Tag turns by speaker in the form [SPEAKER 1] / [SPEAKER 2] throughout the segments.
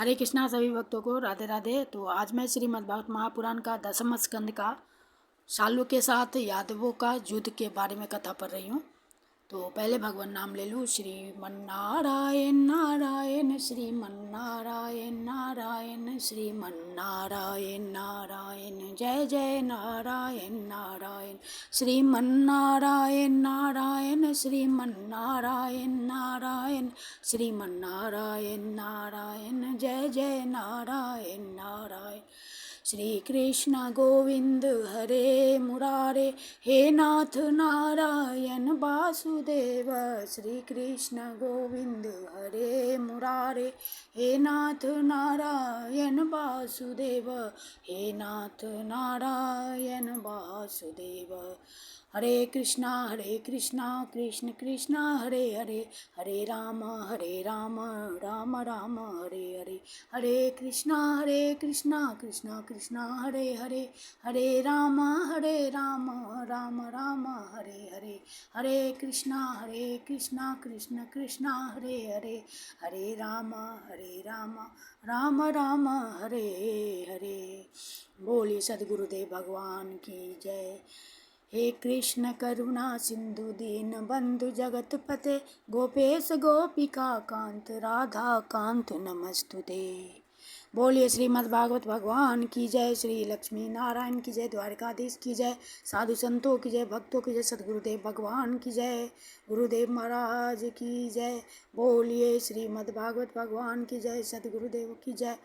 [SPEAKER 1] हरे कृष्णा सभी भक्तों को राधे राधे। तो आज मैं श्रीमद् भागवत महापुराण का 10वां स्कंद का सालों के साथ यादवों का युद्ध के बारे में कथा पढ़ रही हूँ। तो पहले भगवान नाम ले लूँ। श्रीमन्नारायण नारायण श्रीमन्नारायण नारायण श्रीमन्नारायण नारायण जय जय नारायण नारायण श्रीमन्नारायण नारायण श्रीमन्नारायण नारायण श्रीमन्नारायण नारायण जय जय नारायण नारायण। श्री कृष्ण गोविंद हरे मुरारे हे नाथ नारायण वासुदेव। श्री कृष्ण गोविंद हरे मुरारे हे नाथ नारायण वासुदेव। हे नाथ नारायण वासुदेव। हरे कृष्णा कृष्ण कृष्ण हरे हरे हरे राम राम राम हरे हरे। हरे कृष्णा कृष्ण कृष्ण हरे हरे हरे राम राम राम हरे हरे। हरे कृष्णा कृष्ण कृष्ण हरे हरे हरे राम राम राम हरे हरे। बोलिए सद्गुरुदेव भगवान की जय। हे कृष्ण करुणा सिंधु दीन बंधु जगत पते गोपेश गोपिका कांत राधा कांत नमस्तुते। बोलिए श्रीमद् भागवत भगवान की जय। श्री लक्ष्मी नारायण की जय। द्वारकाधीश की जय। साधु संतों की जय। भक्तों की जय। सद्गुरुदेव भगवान की जय। गुरुदेव महाराज की जय। बोलिए श्रीमद् भागवत भगवान की जय। सद्गुरुदेव की जय।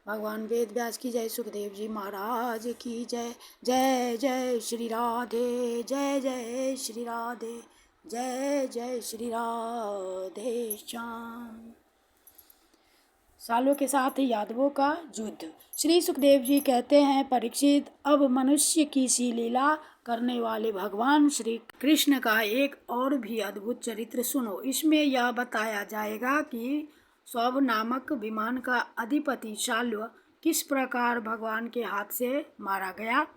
[SPEAKER 1] भगवान वेद व्यास की जय। सुखदेव जी महाराज की जय। जय जय श्री राधे जय जय श्री राधे जय जय श्री राधे श्याम। सालों के साथ यादवों का युद्ध। श्री सुखदेव जी कहते हैं, परीक्षित, अब मनुष्य की सी लीला करने वाले भगवान श्री कृष्ण का एक और भी अद्भुत चरित्र सुनो। इसमें यह बताया जाएगा कि सौभ नामक विमान का अधिपति शाल्व किस प्रकार भगवान के हाथ से मारा गया।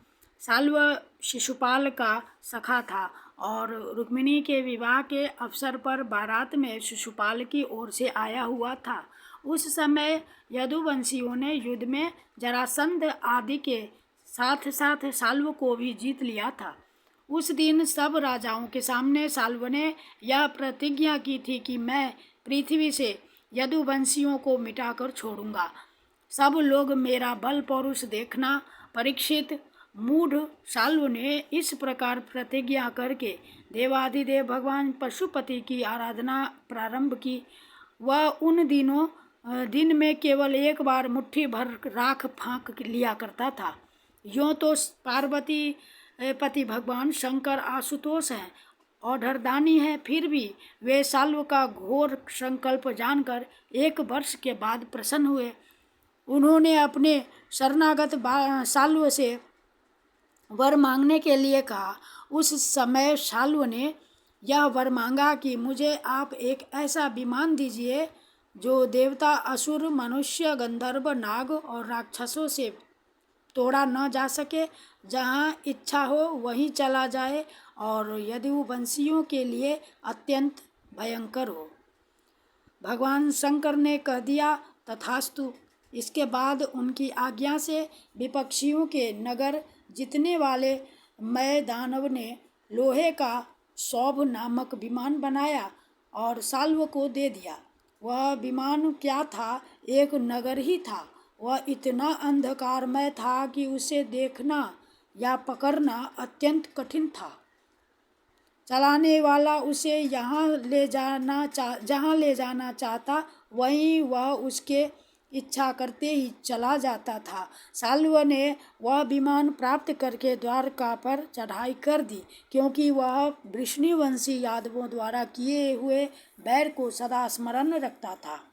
[SPEAKER 1] शाल्व शिशुपाल का सखा था और रुक्मिणी के विवाह के अवसर पर बारात में शिशुपाल की ओर से आया हुआ था। उस समय यदुवंशियों ने युद्ध में जरासंध आदि के साथ साथ शाल्व को भी जीत लिया था। उस दिन सब राजाओं के सामने शाल्व ने यह प्रतिज्ञा की थी कि मैं पृथ्वी से यदुवंशियों को मिटाकर छोड़ूंगा। सब लोग मेरा बल पौरुष देखना। परीक्षित, मूढ़ शाल्व ने इस प्रकार प्रतिज्ञा करके देवाधिदेव भगवान पशुपति की आराधना प्रारंभ की। वह उन दिन में केवल एक बार मुट्ठी भर राख फाँक लिया करता था। यूँ तो पार्वती पति भगवान शंकर आशुतोष हैं और धरदानी है, फिर भी वे शाल्व का घोर संकल्प जानकर 1 वर्ष के बाद प्रसन्न हुए। उन्होंने अपने शरणागत शाल्व से वर मांगने के लिए कहा। उस समय शाल्व ने यह वर मांगा कि मुझे आप एक ऐसा विमान दीजिए जो देवता, असुर, मनुष्य, गंधर्व, नाग और राक्षसों से तोड़ा न जा सके, जहाँ इच्छा हो वहीं चला जाए और यदुवंशियों के लिए अत्यंत भयंकर हो। भगवान शंकर ने कह दिया, तथास्तु। इसके बाद उनकी आज्ञा से विपक्षियों के नगर जीतने वाले मय दानव ने लोहे का सौभ नामक विमान बनाया और शाल्व को दे दिया। वह विमान क्या था, एक नगर ही था। वह इतना अंधकारमय था कि उसे देखना या पकड़ना अत्यंत कठिन था। चलाने वाला उसे जहाँ ले जाना चाहता वहीं वह उसके इच्छा करते ही चला जाता था। शाल्व ने वह विमान प्राप्त करके द्वारका पर चढ़ाई कर दी, क्योंकि वह वृष्णिवंशी यादवों द्वारा किए हुए बैर को सदा स्मरण रखता था।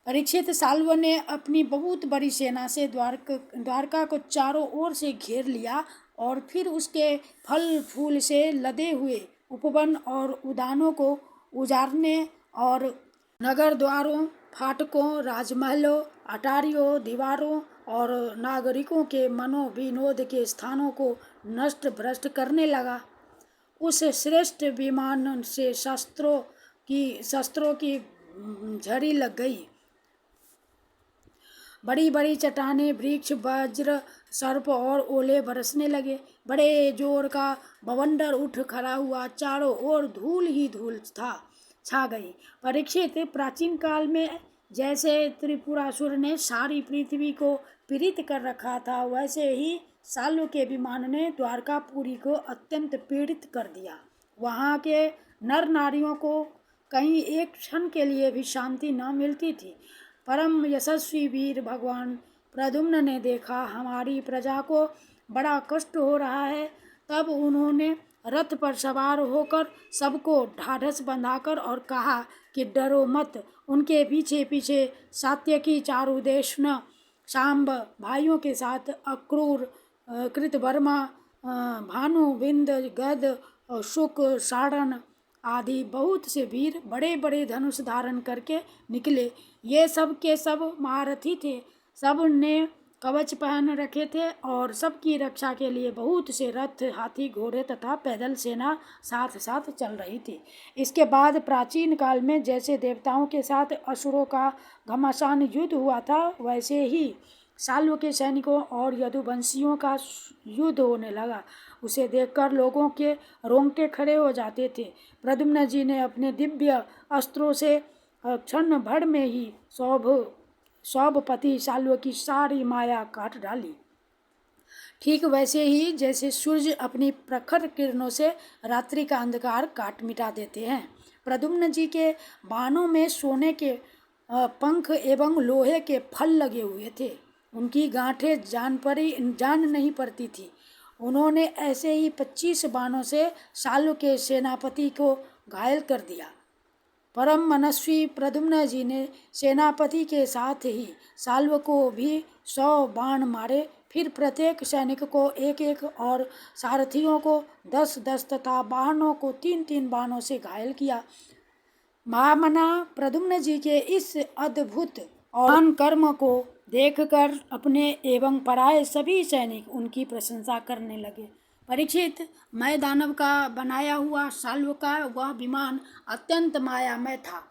[SPEAKER 1] परीक्षित, शाल्व ने अपनी बहुत बड़ी सेना से द्वारका को चारों ओर से घेर लिया और फिर उसके फल फूल से लदे हुए उपवन और उद्यानों को उजाड़ने और नगर द्वारों, फाटकों, राजमहलों, अटारियों, दीवारों और नागरिकों के मनोविनोद के स्थानों को नष्ट भ्रष्ट करने लगा। उस श्रेष्ठ विमान से शस्त्रों की झड़ी लग गई। बड़ी बड़ी चट्टानें, वृक्ष, वज्र, सर्प और ओले बरसने लगे। बड़े जोर का बवंडर उठ खड़ा हुआ, चारों ओर धूल ही धूल छा गई। परीक्षित, प्राचीन काल में जैसे त्रिपुरासुर ने सारी पृथ्वी को पीड़ित कर रखा था, वैसे ही साल्व के विमान ने द्वारकापुरी को अत्यंत पीड़ित कर दिया। वहाँ के नर नारियों को कहीं एक क्षण के लिए भी शांति न मिलती थी। परम यशस्वी वीर भगवान प्रद्युम्न ने देखा हमारी प्रजा को बड़ा कष्ट हो रहा है, तब उन्होंने रथ पर सवार होकर सबको ढाढ़स बंधाकर और कहा कि डरो मत। उनके पीछे पीछे सात्यकी, चारुदेशन, सांब भाइयों के साथ अक्रूर, कृतवर्मा, भानु, विंद, गद, शुक, सारण आदि बहुत से वीर बड़े बड़े धनुष धारण करके निकले। ये सब के सब महारथी थे, सब ने कवच पहन रखे थे और सबकी रक्षा के लिए बहुत से रथ, हाथी, घोड़े तथा पैदल सेना साथ साथ चल रही थी। इसके बाद प्राचीन काल में जैसे देवताओं के साथ असुरों का घमासान युद्ध हुआ था, वैसे ही साल्व के सैनिकों और यदुवंशियों का युद्ध होने लगा। उसे देखकर लोगों के रोंगटे खड़े हो जाते थे। प्रद्युम्न जी ने अपने दिव्य अस्त्रों से क्षण भर में ही सौभपति साल्व की सारी माया काट डाली। ठीक वैसे ही जैसे सूर्य अपनी प्रखर किरणों से रात्रि का अंधकार काट मिटा देते हैं। प्रद्युम्न जी के बाणों में सोने के पंख एवं लोहे के फल लगे हुए थे। उनकी गांठें जान नहीं पड़ती थी। उन्होंने ऐसे ही 25 बाणों से साल्व के सेनापति को घायल कर दिया। परम मनस्वी प्रद्युम्न जी ने सेनापति के साथ ही साल्व को भी 100 बाण मारे। फिर प्रत्येक सैनिक को 1-1 और सारथियों को 10-10 तथा वाहनों को 3-3 बाणों से घायल किया। महामना प्रद्युम्न जी के इस अद्भुत और कर्म को देखकर अपने एवं पराये सभी सैनिक उनकी प्रशंसा करने लगे। परीक्षित, मैं दानव का बनाया हुआ साल्व का वह विमान अत्यंत मायामय था।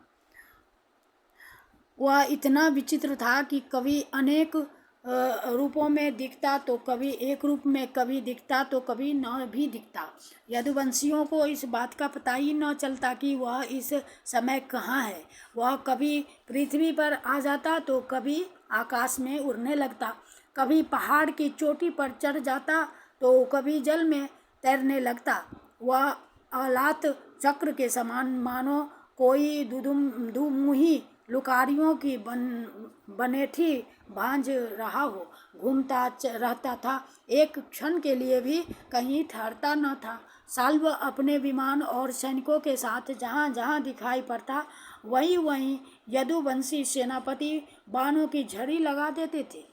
[SPEAKER 1] वह इतना विचित्र था कि कभी अनेक रूपों में दिखता तो कभी एक रूप में, कभी दिखता तो कभी न भी दिखता। यदुवंशियों को इस बात का पता ही न चलता कि वह इस समय कहाँ है। वह कभी पृथ्वी पर आ जाता तो कभी आकाश में उड़ने लगता, कभी पहाड़ की चोटी पर चढ़ जाता तो कभी जल में तैरने लगता। वह अलात चक्र के समान मानो कोई दुमुही लुकारियों की बनेठी भांज रहा हो घूमता रहता था, एक क्षण के लिए भी कहीं ठहरता न था। साल्व अपने विमान और सैनिकों के साथ जहाँ जहाँ दिखाई पड़ता वहीं वहीं यदुवंशी सेनापति बाणों की झड़ी लगा देते थे।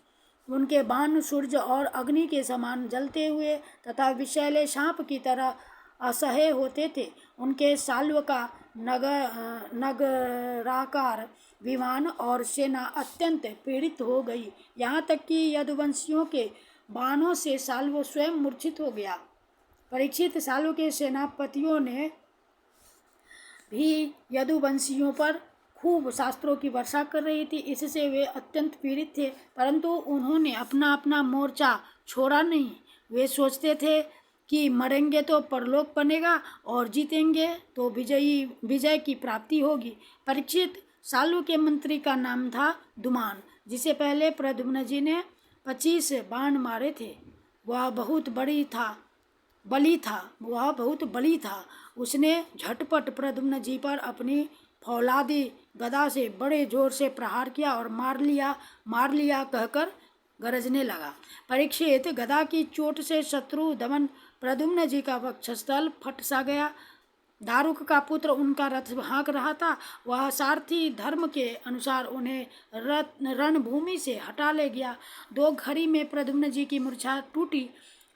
[SPEAKER 1] उनके बाण सूर्य और अग्नि के समान जलते हुए तथा विषैले सांप की तरह असह्य होते थे। उनके साल्व का नगराकार विमान और सेना अत्यंत पीड़ित हो गई, यहाँ तक कि यदुवंशियों के बाणों से साल्व स्वयं मूर्छित हो गया। परीक्षित, साल्व के सेनापतियों ने भी यदुवंशियों पर खूब शास्त्रों की वर्षा कर रही थी, इससे वे अत्यंत पीड़ित थे, परंतु उन्होंने अपना अपना मोर्चा छोड़ा नहीं। वे सोचते थे कि मरेंगे तो परलोक बनेगा और जीतेंगे तो विजय की प्राप्ति होगी। परीक्षित, साल्व के मंत्री का नाम था दुमान, जिसे पहले प्रद्युम्न जी ने 25 बाण मारे थे। वह बहुत बली था। उसने झटपट प्रद्युम्न जी पर अपनी फौलादी गदा से बड़े जोर से प्रहार किया और मार लिया कहकर गरजने लगा। परीक्षित, गदा की चोट से शत्रु दमन प्रद्युम्न जी का वक्षस्थल फट सा गया। दारुक का पुत्र उनका रथ हाँक रहा था। वह सारथी धर्म के अनुसार उन्हें रणभूमि से हटा ले गया। 2 घड़ी में प्रद्युम्न जी की मूर्छा टूटी।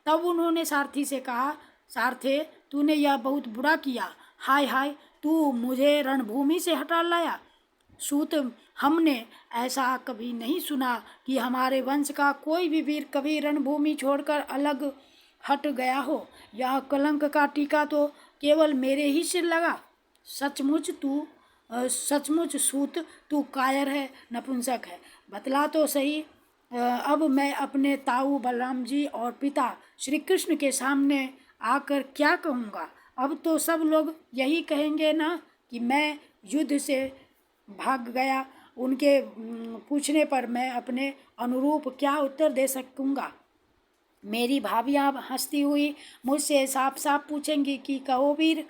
[SPEAKER 1] तब उन्होंने सारथी से कहा, सारथे, तूने यह बहुत बुरा किया। हाय हाय, तू मुझे रणभूमि से हटा लाया। सूत, हमने ऐसा कभी नहीं सुना कि हमारे वंश का कोई भी वीर कभी रणभूमि छोड़कर अलग हट गया हो। यह कलंक का टीका तो केवल मेरे ही सिर लगा। सचमुच सूत, तू कायर है, नपुंसक है। बतला तो सही, अब मैं अपने ताऊ बलराम जी और पिता श्री कृष्ण के सामने आकर क्या कहूँगा। अब तो सब लोग यही कहेंगे ना कि मैं युद्ध से भाग गया। उनके पूछने पर मैं अपने अनुरूप क्या उत्तर दे सकूँगा। मेरी भाभियाँ हंसती हुई मुझसे साफ साफ पूछेंगी कि कहो वीर,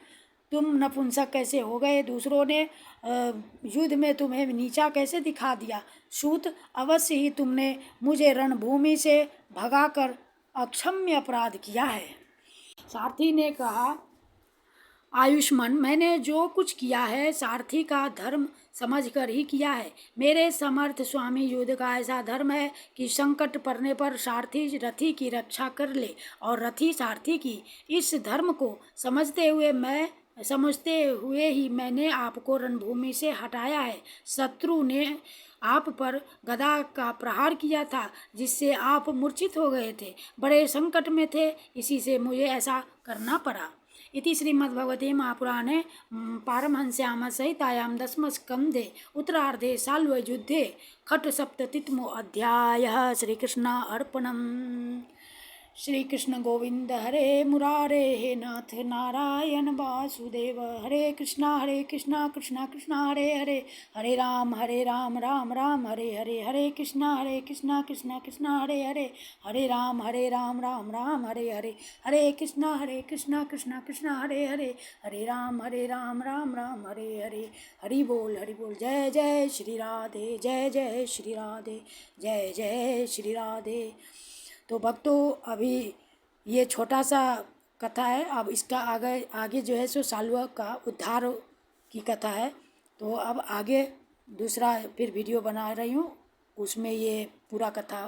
[SPEAKER 1] तुम नपुंसक कैसे हो गए। दूसरों ने युद्ध में तुम्हें नीचा कैसे दिखा दिया। सूत, अवश्य ही तुमने मुझे रणभूमि से भगाकर अक्षम्य अपराध किया है। सारथी ने कहा, आयुष्मान, मैंने जो कुछ किया है सारथी का धर्म समझकर ही किया है। मेरे समर्थ स्वामी युद्ध का ऐसा धर्म है कि संकट पड़ने पर सारथी रथी की रक्षा कर ले और रथी सारथी की। इस धर्म को समझते हुए ही मैंने आपको रणभूमि से हटाया है। शत्रु ने आप पर गदा का प्रहार किया था जिससे आप मूर्छित हो गए थे। बड़े संकट में थे, इसी से मुझे ऐसा करना पड़ा। इति श्रीमद्भगवते महापुराणे पारमहंस्याम संहितायां दशमस्कन्धे उत्तरार्धे शाल्वयुद्धे खट्सप्ततितमो अध्यायः। श्रीकृष्ण अर्पणम्। श्री कृष्ण गोविंद हरे मुरारे हे नाथ नारायण वासुदेव। हरे कृष्णा कृष्णा कृष्णा हरे हरे, हरे राम राम राम हरे हरे, हरे कृष्णा कृष्णा कृष्णा हरे हरे, हरे राम राम राम हरे हरे, हरे कृष्णा कृष्णा कृष्णा हरे हरे, हरे राम राम राम हरे हरे। हरि बोल हरि बोल। जय जय श्री राधे, जय जय श्री राधे, जय जय श्री राधे। तो भक्तों, अभी ये छोटा सा कथा है। अब इसका आगे जो है सो साल्व का उद्धार की कथा है। तो अब आगे दूसरा फिर वीडियो बना रही हूँ, उसमें ये पूरा कथा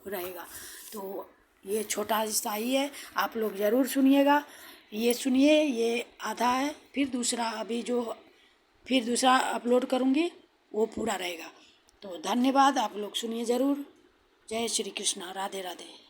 [SPEAKER 1] रहेगा। तो ये छोटा सा ही है, आप लोग ज़रूर सुनिएगा। ये सुनिए, ये आधा है, फिर दूसरा अपलोड करूँगी, वो पूरा रहेगा। तो धन्यवाद, आप लोग सुनिए ज़रूर। जय श्री कृष्ण, राधे राधे।